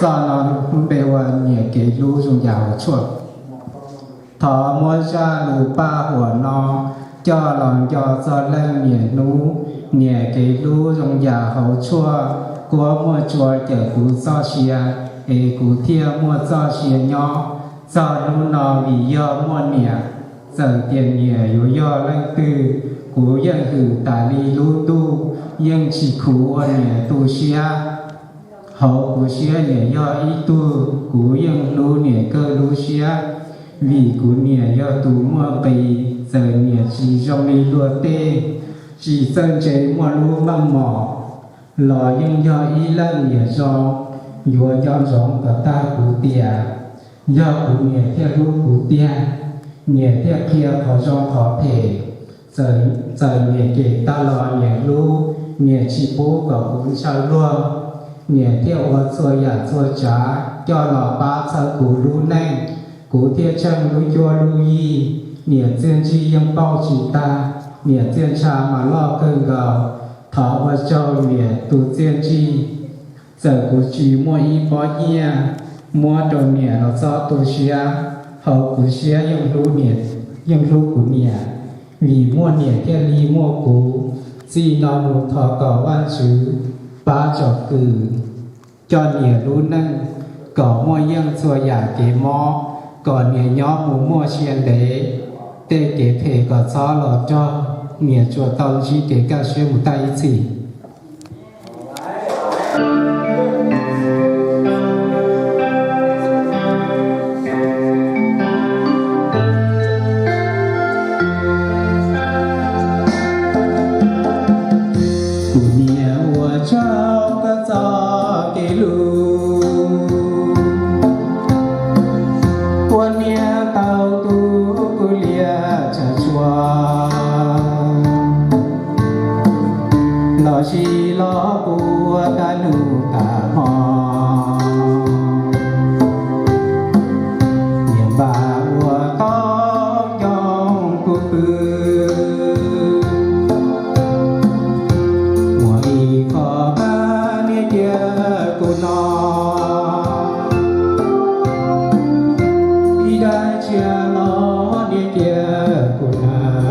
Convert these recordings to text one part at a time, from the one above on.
do nó bề hoàn nhẹ kế lũ dùng dạo chuột thọ mua ra lũ ba của nó cho lòng cho lên nhẹ nú nhẹ kế lũ dùng dạo hậu chua của mua chua chở cú do xìa cú thia mua do xìa nhỏ do lũ nó vì do mua nhẹ giờ tiền nhẹ yếu do lên từ cú dân hử tả ly lũ tu dân chỉ khú ôn nhẹ tu xìa hậu của xia nhẹ do ý tu của dân lú nhẹ cơ lú xia vì của nhẹ do tu mua bì giờ nhẹ chỉ trong đi lúa tê chỉ sơn chế mua lú măng mỏ lò dân do ý lân nhẹ do do giống cả ta của tia do của nhẹ theo lú của tia nhẹ theo kia khó trong khó thể giờ nhẹ kể ta lò nhẹ lú nhẹ chỉ bố cả cũng sao luôn nhẹ theo ở xôi giả xôi trả cho lò ba sao cú lú nanh cú theo chân lú chua lú y nhẹ tiên chi yang bao chỉ ta nhẹ tiên cha mà lo cơn gào thọ và châu nhẹ tu tiên chi giờ cú chỉ mua y bó nhẹ mua đồ nhẹ nó do tu xia hậu cú xia yang lú nhẹ yang lú cú nhẹ vì mua nhẹ theo ly mua cú gì nó nụ thọ cỏ văn chứ ba trò cử cho nhẹ lú nâng cỏ mua dân xua giả kế mò cỏ nhẹ nhỏ mù mua xiên đế tê kế thể cỏ gió lọ cho nhẹ chùa tàu chí kế ca xuyên một tay chỉ chỉ lo của ta nụ ta hò niềm bà của to trong cuộc tư mùa đi khó ba nia kia của nó đi đại chia nó nia kia của nó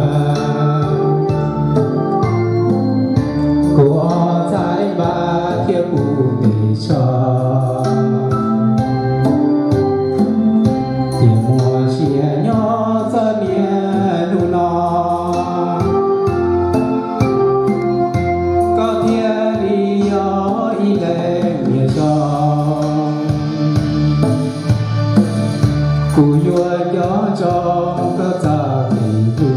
của trái ba theo cụ để cho tìm mùa chia nhỏ ra bia nụ nó có thiên đi nhỏ ý lệ bia cho cụ vua gió cho có ra kỳ tu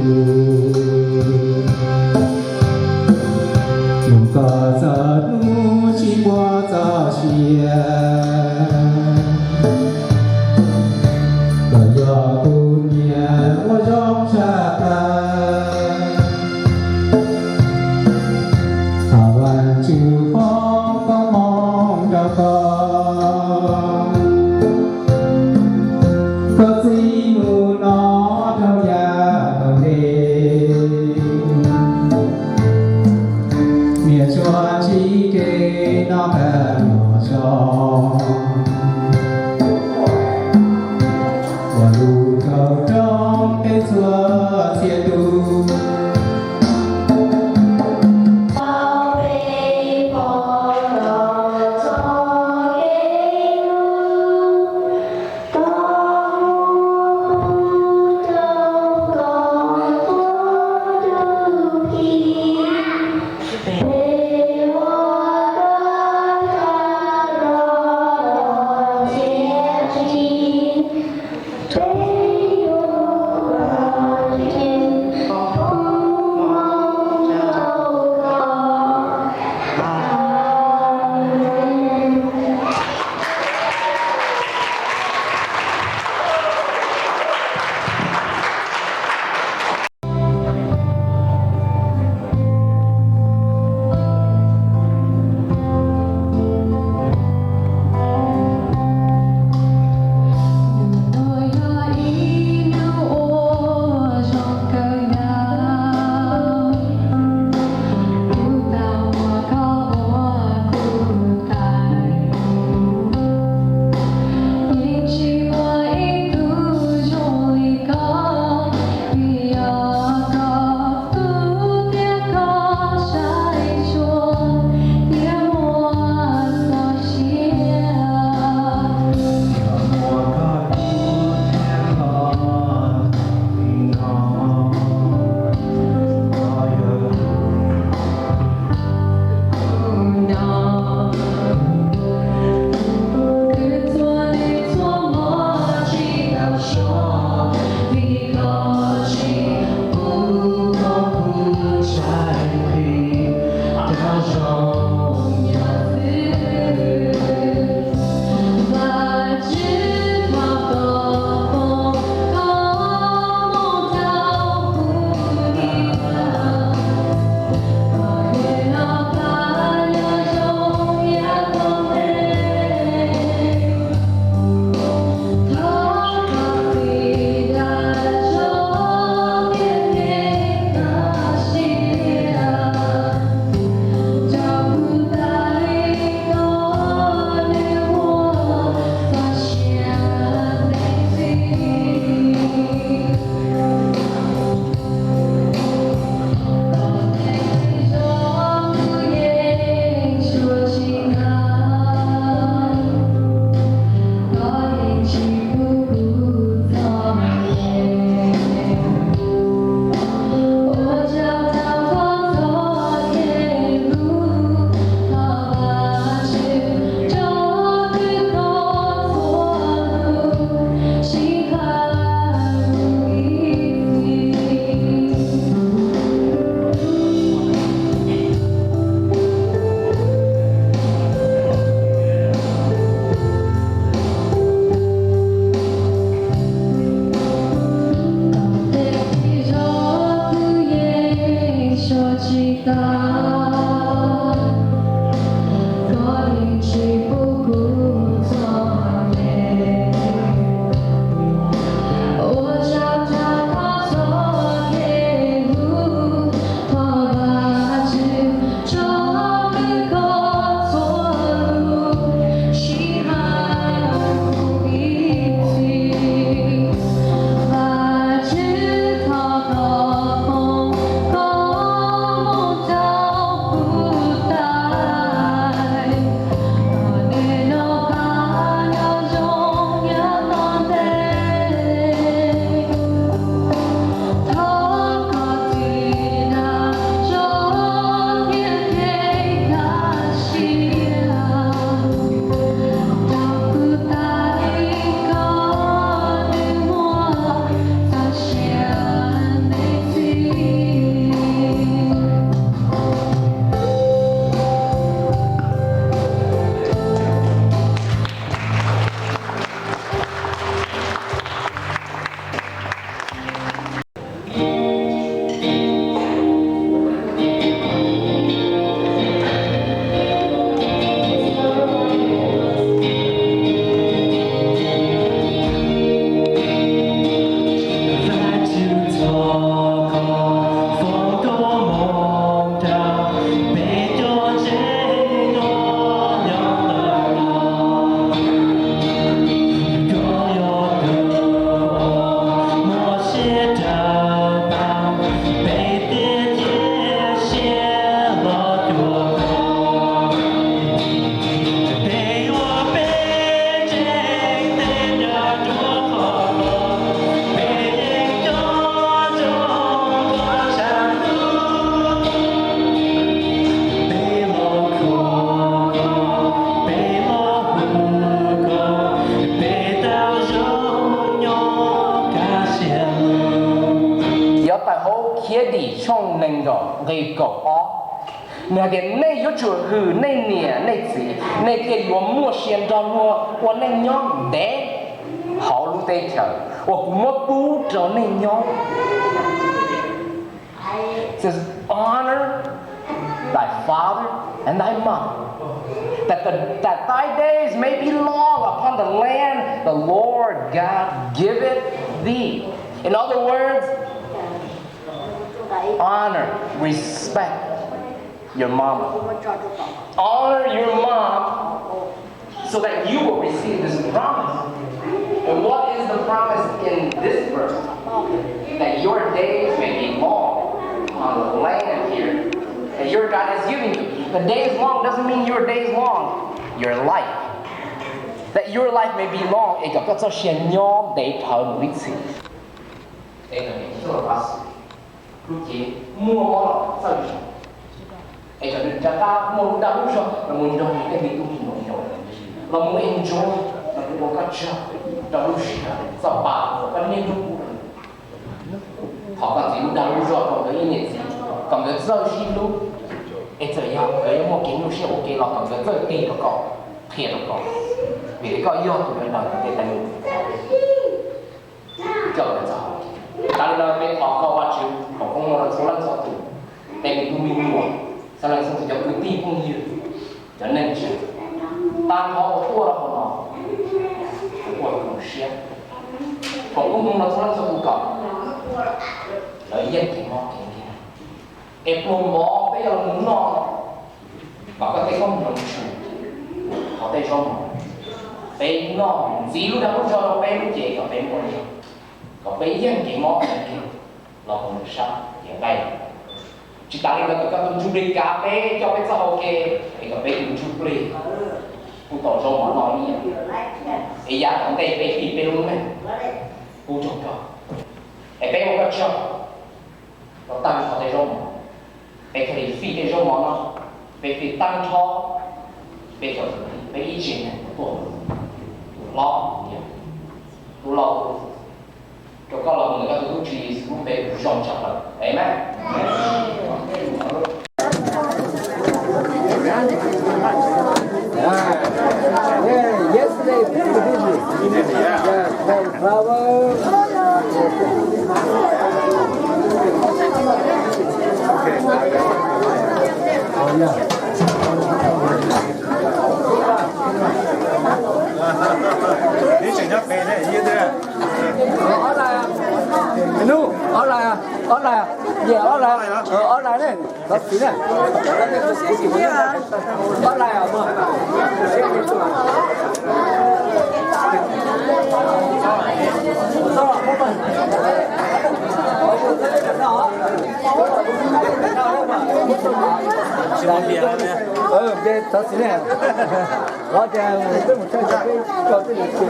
có giờ nu chỉ qua giờ chia có giờ tu nhẹ qua trong cha ta thảo an chịu phong có mong cho con có gì nu nó theo nhà đồng đi mẹ cho chỉ kê nó cả nhỏ cho và đủ cầu trong cái xưa thiên tu Hãy subscribe cho kênh Ghiền Mì Gõ để không bỏ lỡ 里上能够给狗哦，那个那有主是那年那子，那个我莫先到我那娘的，好路得条，我莫不着那娘。Says honor thy father and thy mother, that thy days may be long upon the land the Lord God giveth thee. In other words, honor, respect your mama. Honor your mom so that you will receive this promise. And what is the promise in this verse? That your days may be long on the land here that your God is giving you. The days long doesn't mean your days long, your life. That your life may be long, it got so shenyon they told me to. Đây là những cái bác sĩ lúc chế mua món sao được ấy cho nên chúng ta muốn đau rồi là muốn đau những cái bị ung thư nhiều là muốn enjoy là muốn có chơi đau lúc sao bà có nên lúc họ còn gì đau rồi còn cái gì gì còn cái rơi xin lúc ấy giờ nhau cái một cái lúc sẽ ok là còn cái rơi tiền nó còn thiệt nó còn vì cái coi yêu tụi nó để ta luôn chờ là sao Kali na may pagkawacho, kung mga nagsulat sa ito, tayo tumingo, sa lang sa siyang kutipong yun, dyan siya. Tama ko, tuwa ko na, tuwa ko siya. Kung mga nagsulat sa buka, lợi dân thì ngon thì kia. Em luôn bỏ bây giờ muốn ngon, và có thể không ngon chủ, có thể không. Bé ngon, gì lúc đó cho nó bé lúc chị, có bé ngon. Còn bây giờ cái món này kia là không được sao hiện đây chỉ ta đi là các công chúng đi cà phê cho cái sao ok thì cà phê công chúng đi cũng tổ số món nói như vậy thì giá còn đây phê thì phê luôn này cũng trông cho để phê một cái cho nó tăng có thể rong phê thì phi cái rong món nó phê tăng cho phê cho phê ý chuyện này của lo nhiều lo cho con lòng người ta tu trì cũng về rộng chặt rồi, amen. Yeah, yesterday we were busy. Yeah, flower. Oh yeah. Đi chuyển nhấp về này, như thế này. Ở đây à? Nu, ở đây à? Ở đây à? Dạ, ở đây. Ở đây này. Đó chính này. Ở đây à? Về đó chính này. Đó thì cái một cái cho cái này chuyện.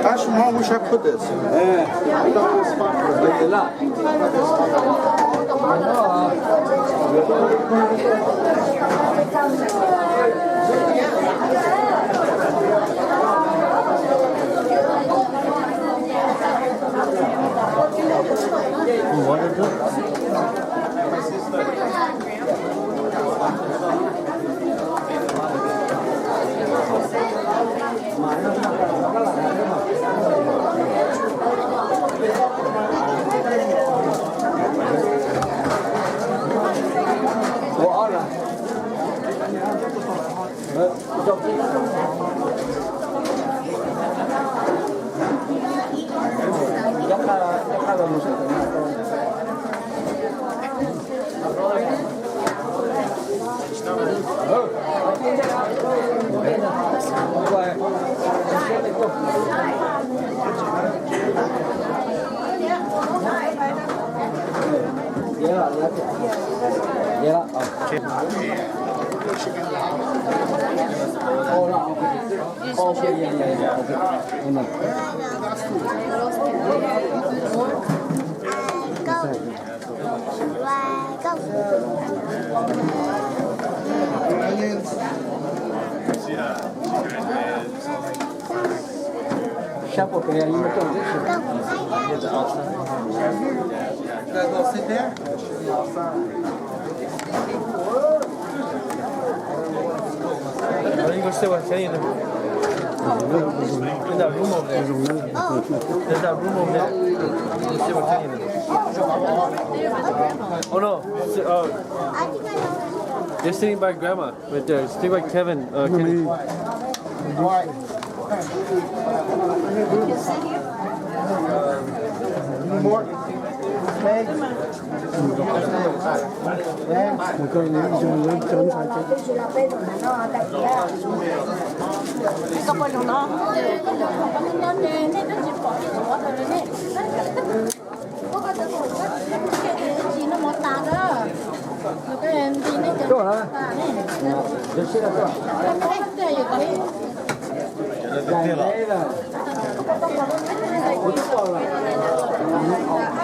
Acho mal o chefe desse. Đấy là Siapa yang ini betul? sit there. You go sit with Kenny in that room over there. There's that room over there. You sit with Kenny in there. Oh no. They're sitting by Grandma right there. Sitting by Kevin. Kenny. More. Có bao nhiêu nó? Nó nên nó chỉ bỏ đi rồi thôi đấy. Có cái gì nó một tà đó. Rồi cái em gì nó chỉ tà này. Nó có vấn đề gì vậy?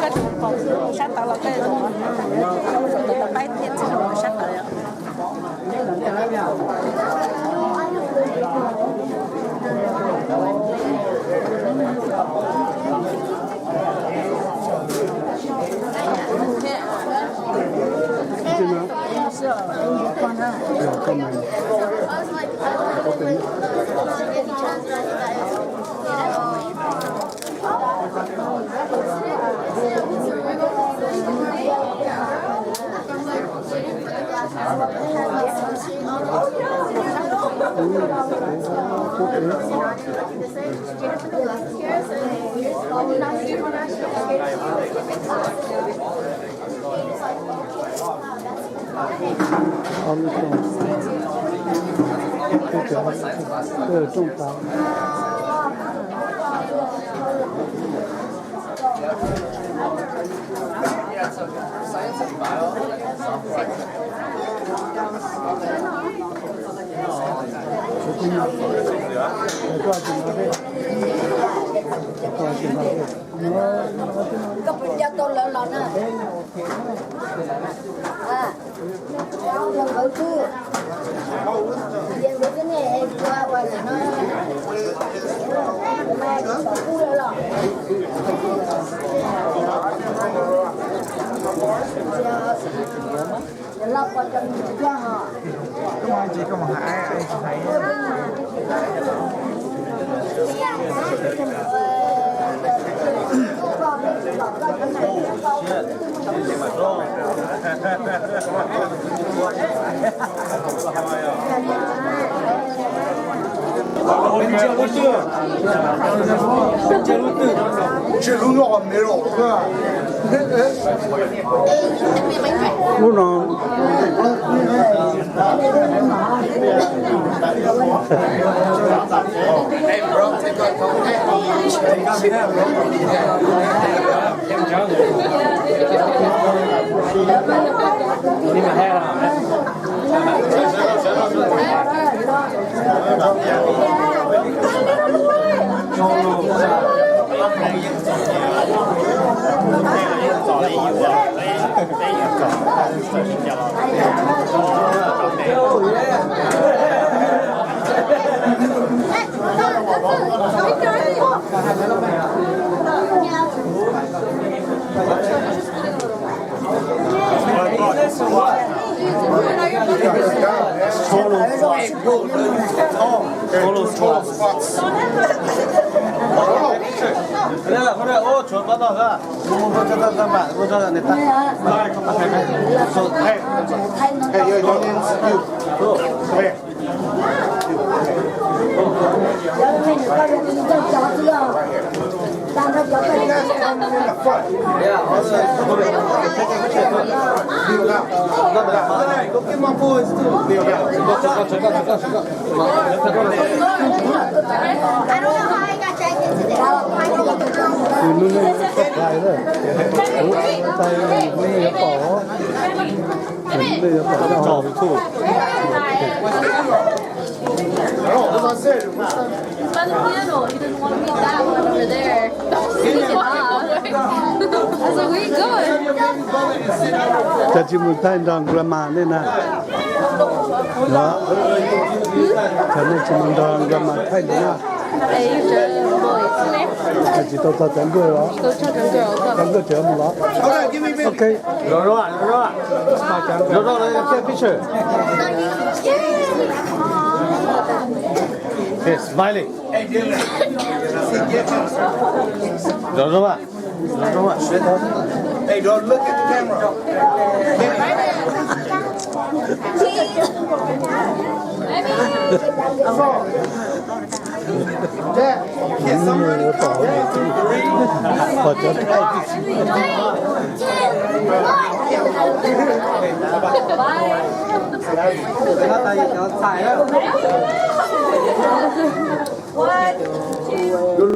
Cái phòng sự sát tao là cái rồi. Tao bay tiền sẽ nó sát tao. Cấp cho tôi lớn lớn à. Đường bầu cư. Đường bầu cư này qua qua là nó. Mà bầu cư rồi lọ. Giờ lọc qua cho mình cho họ. Come on, chị có một hải anh thấy. Chỉ lúc nọ mới rồi cơ. Lúc nọ. Hey bro, take my phone. Leave my hat on. Chuột bắt đầu ra. Mua cho các bạn, mua cho người ta. Hey, your name's you. Here. By the piano, he doesn't want to meet that one over there. He's off. I was like, where you going? Cha chỉ muốn thay đòn grandma nên là đó, cho nên chỉ muốn đòn grandma thay nữa. 还知道他整个了，整个节目了。OK，柔柔啊，柔柔啊，柔柔来 take picture。Yes, smiling。柔柔啊，柔柔啊。Hey, don't look at the camera. Dad, 或者太他要踩了。